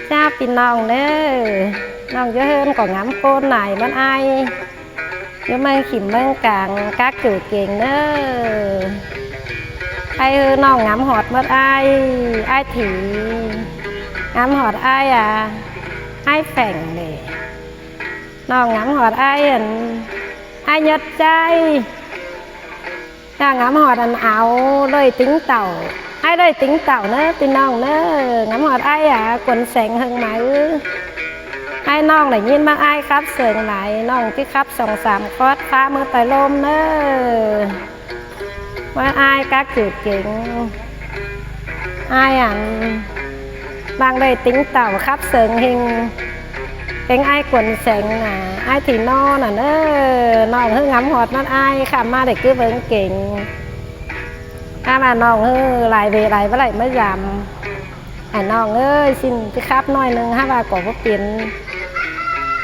cha pin nòng đấy nòng dễ hơn còn ngắm côn này bên ai nếu mang khỉm mang càng các chủ kiện đó ai nòng ngắm hot mất ai thì ngắm hot ai à ai phèn để nòng ngắm hot ai nhật trai ta ngắm hot áo đôi tính tàu ai đây tính tàu nữa tin nong nữa ngắm hot ai à quần sành hơn mày ai nong để nhìn mang ai khắp sườn này nong cái khắp sòng sàm quát pha mưa tài lôm nữa mà ai các chủ kiện ai đang đây tính tàu khắp sườn hình cái ai quần sành à ai thì no là nữa nong hơi ngắm hot nó ai khám ma để cứ vấn kiện là nong lại về lại với lại mới giảm nong ơi xin cái khắp nói nâng ha và có tiền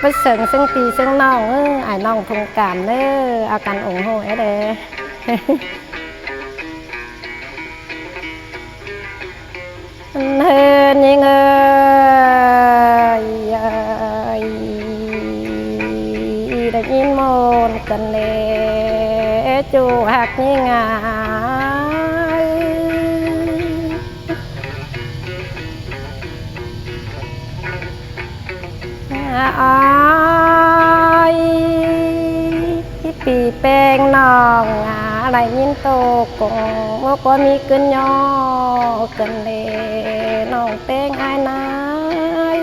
bất sừng sưng tì sưng nong nong thông cảm nữa cần ủng hộ ấy đây hơn những ơi đã nhìn một cần lệ chủ hạt như aiปีแป้งนองอะไรยินโตกงว่าก็มีเกินย่อเกินเลน้องแป้งไอ้นาย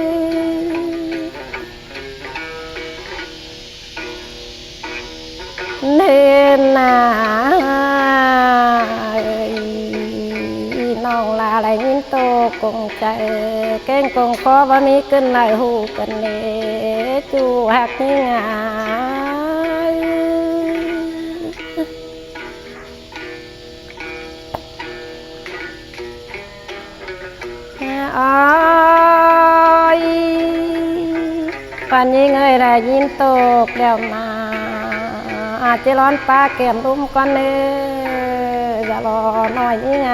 เนินนาน้องลาอะไรยินโตกงใจแกงกงขอว่ามีเกินไหลหูเกินเลจูหักนี่งาôiวันนี้เงยได้ยินตกแล้วมาอาจจะร้อนปลาแก้มรุ่มก่อนเลยอย่ารอหน่อยนี่ไง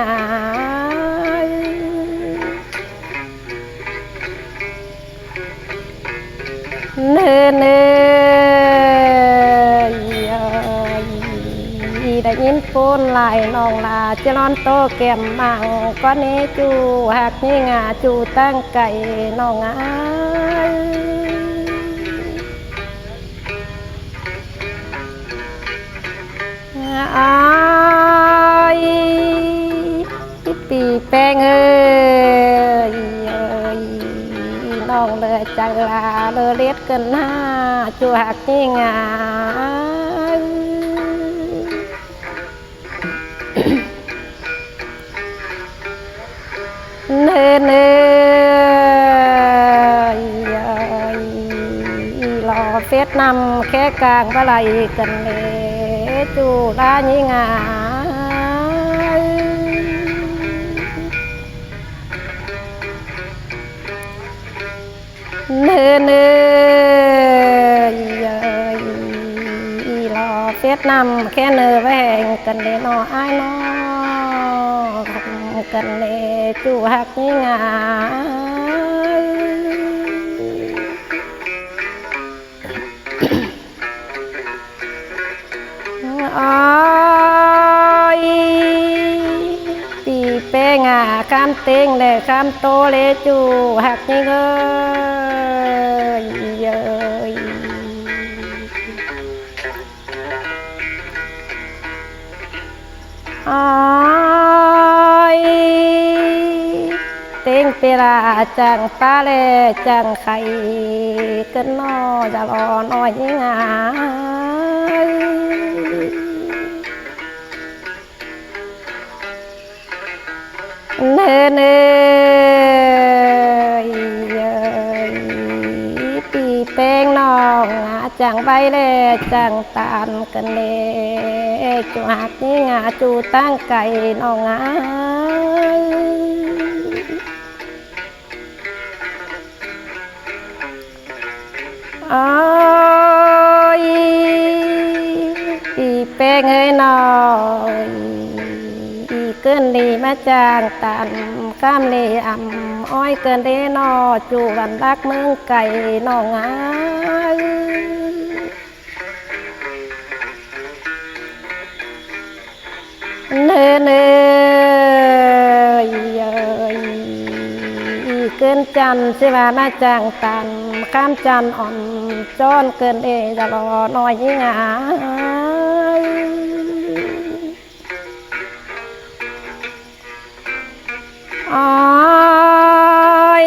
เนื้อได้ยินปูนไหลนองลาจะร้อนโตแก้มมังก้อนนี้จูหักนี่งาจูตั้งไก่นองงาอ้ายปีแป้งน้องเลยจังลาเลยเล็ดกันหน้าจูหักนี่งาเนื้อรอเฟสนำแค่กลางปลายกันเลยจูด้านี่งาเนื้อรอเฟสนำแค่เนื้อแหวงกันเลยนอไอ้นอกันเลยจูหักนี่งาอ้อยปีเป้งข้ามเต็งเลยข้ามโตเลยจูหักนี่เอ้ยอ้อยเต็งเปราจังปลาเลจังไข่กันนอจะรอน้อยนี่งาเนื้อปีแป้งน้องจังใบเล่จังตานกันเล่จูหักนี่งาจูตั้งไก่น้องอ้อยปีแป้งน้อง เกินดีมาจางตันข้ามเลอ้อยเกินเดนอจูวันรักเมืองไก่น้องอ้ายเนื้อเนื้อเกินจันสิว่ามาจางตันข้ามจันอ่อนจอนเกินเอจะรอน้อยยิ่งหายอ้อย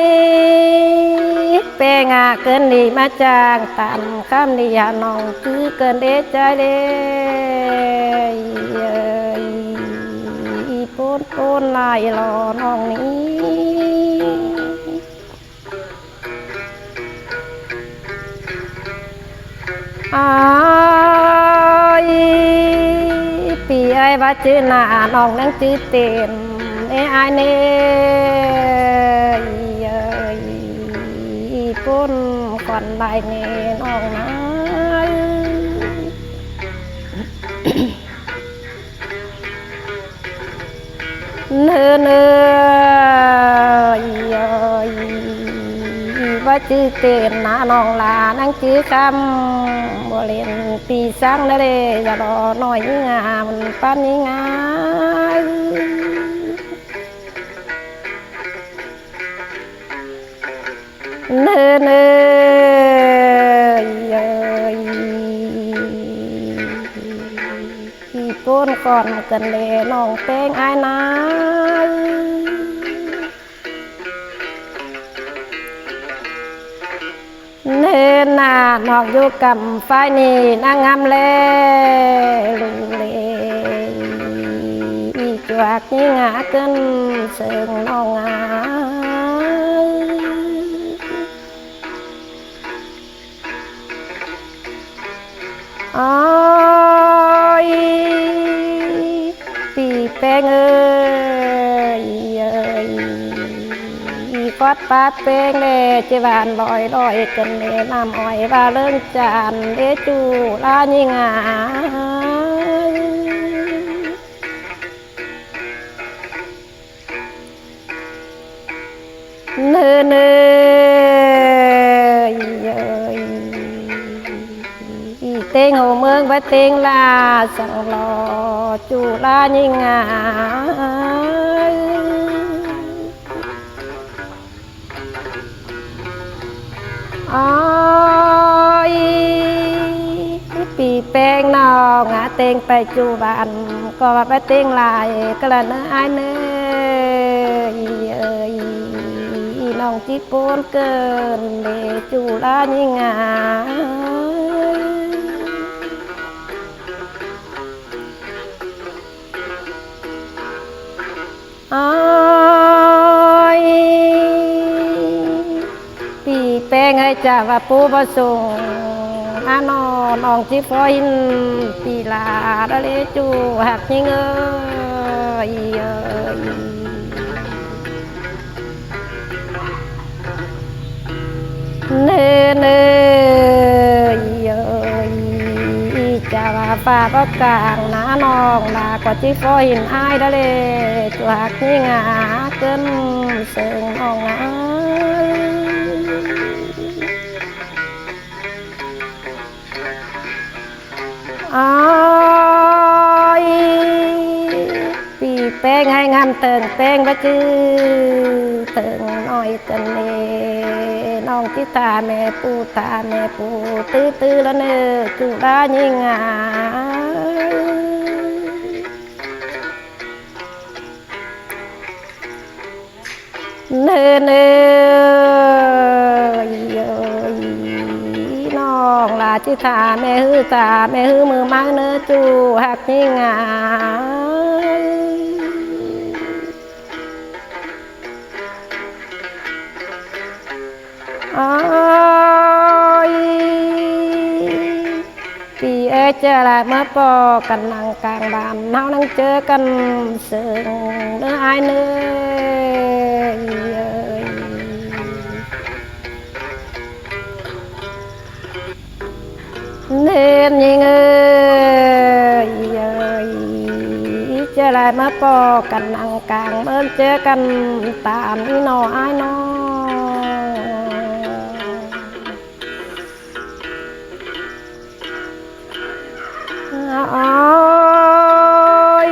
เปงาเกินดีมาจางตันข้ามดียาน้องคือเกินเดใจเดปูนปูนลายรอน้องนี้อ้ายปีไอ้ว่าชื่อหน้าน้องนั่งชื่อเต็มไอ้เน่ปูนก่อนใบเน่น้องนะเนื้อว่าชื่อเต็มนะน้องลานั่งชื่อคำบ่เล่นปีสังนะเด้จะรอหน่อยงามป้านนี้งามเนื้อปูนก่อนกันเลยน้องเพลงไอ้นาเนินนาน้องอยู่กับไฟนี่นางงามเล่ลุงเล่อีจวกนี่งาเกินเสิงน้องงาอ้อยปีแป้งเอ้ยกอดปาดเพลงเล่จีบานลอยกันเล่น้ำอ้อยว่าเรื่องจานเดจูลาญิงาเนื้อเต็งหัวเมืองไปเต็งลาสังรอจูลาญิงาอ้อยปีแป้งนองหาเต็งไปจูบันก็ไปเต็งลายกระเนื้อไอเนื้อน้องจีโปนเกินเลจูลาญิงาอ้อยปีแป้งให้จ่าว่าปูประสงค์อาน้องจีฟอยนปีลาดเลจูหักยิงเนื้อจ่าว่าฟ้าประกลางน้าน้องลากว่าจีฟอยนไอ้ดเลจูหักยิงาเกินเสิงน้องอ้อยปีแป้งให้งามเติงแป้งบ่จื้อเติงน้อยกันเน่น้องที่ตาแม่ปูตื้อแล้วเนื้อจูดาญิงาเนื้อน้องลาจิตาแม่ฮือตาแม่ฮือมือมังเนื้อจูหักญิงาอ้อยปีเจอละเมื่อปอกันนั่งกลางบ้านเฮานั่งเจอกันเสิงเนื้อไอเนื้อยิงเจอละ มาปอกันนังกลางเบิ่งเจอกันตามนี่นออ้ายน้องอ้อย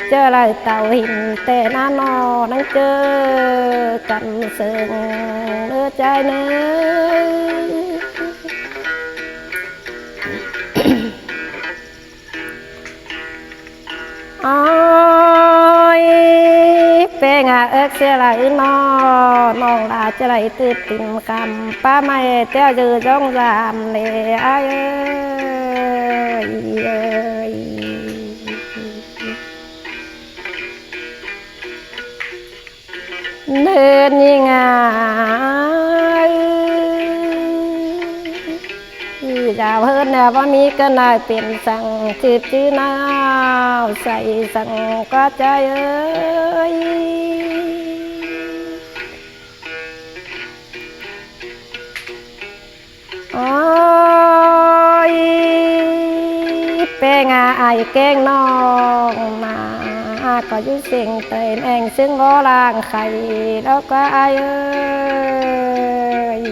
เจอไรเต่าหินแต่หน้านอนั่งเจอกันเสิงเนื้อใจเนื้ออ้อยเป็นเอิกเสียไรนอน้องลาจะไรตื่นติ่มคำป้าไม่เจ้าจือจ้องจามเลยอ้ายเอ้ยเดินยังไงดาวเฮิร์นเนี่ยว่ามีกันได้เป็นสั่งจีบจีนาวใส่สั่งก็ใจเอ้ยโอ้ยเป็นไอ้แกงน้องมาก็ยุ่งเสียงเตยแองซึ่งก็ล่างไข่แล้วก็ไอ้เอ้ย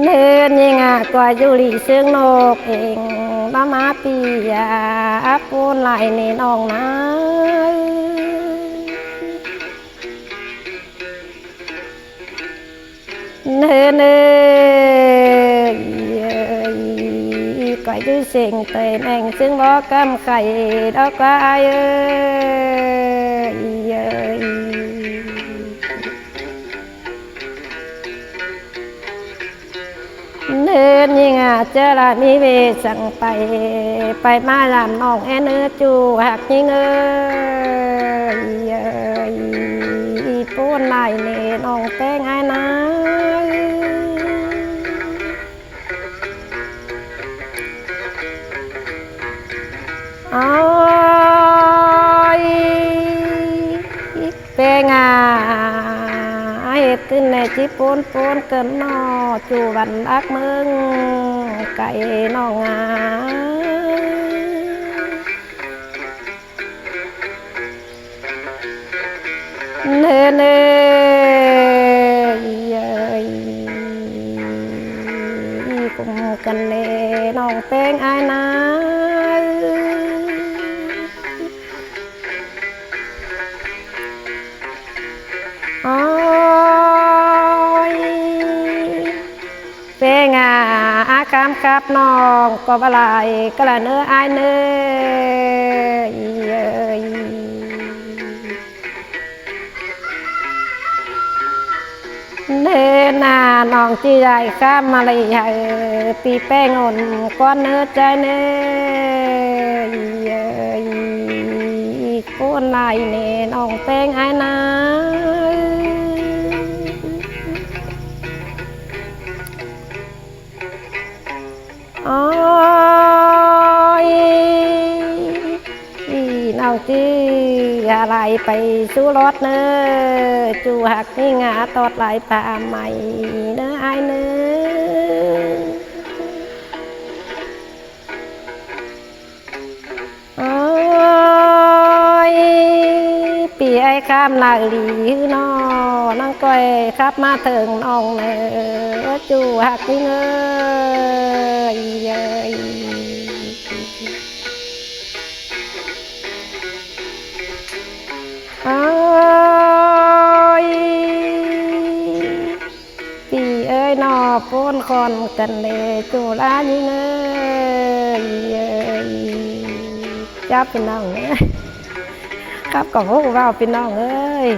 เนินยังไงก็อยู่หลีซึ่งนกเองมาปียาปูนไหลในน้องนะเนินก็อยู่เสียงเตยแองซึ่งบ่กำไข่แล้วก็ไอ้เอ้ยเนินยังไงเจอละมีเวสั่งไปมาลำน้องแอนเนื้อจูหักยิ่งเอ้ยปูนไหลเน่น้องแป้งไอ้นะโอ้ยเป็นไงขึ้นในจีปูนเกินนอจูวันรักมึงไก่น้องเนกุมกันเน่น้องเป็นไอ้นะโอ้ยเป็นไงอาคำครับน้องก็บลายก็ละเนื้อไอเนื้อเนื้อหน้าน้องจีใหญ่ข้ามมาเลยปีแป้งอ่อนก้อนเนื้อใจเนื้อก้นไหลเน่น้องแป้งไอ้นะโอ้ยน้องจีอะไรไปสู้รถเนื้อจูหักนี่งาตอดไหลป่าใหม่เนื้อไอ้เนื้อโอ้ยปีไอ้ข้ามลาหลีนอน้องก้อยครับมาถึงน้องเนื้อจูหักนี่เนื้อโอ้ยปีเอ้ยนอปูนคอนกันเลยจูลานี่เนื้อจับเป็นน้องเอ้ยครับก็หูว่าเป็นน้องเอ้ย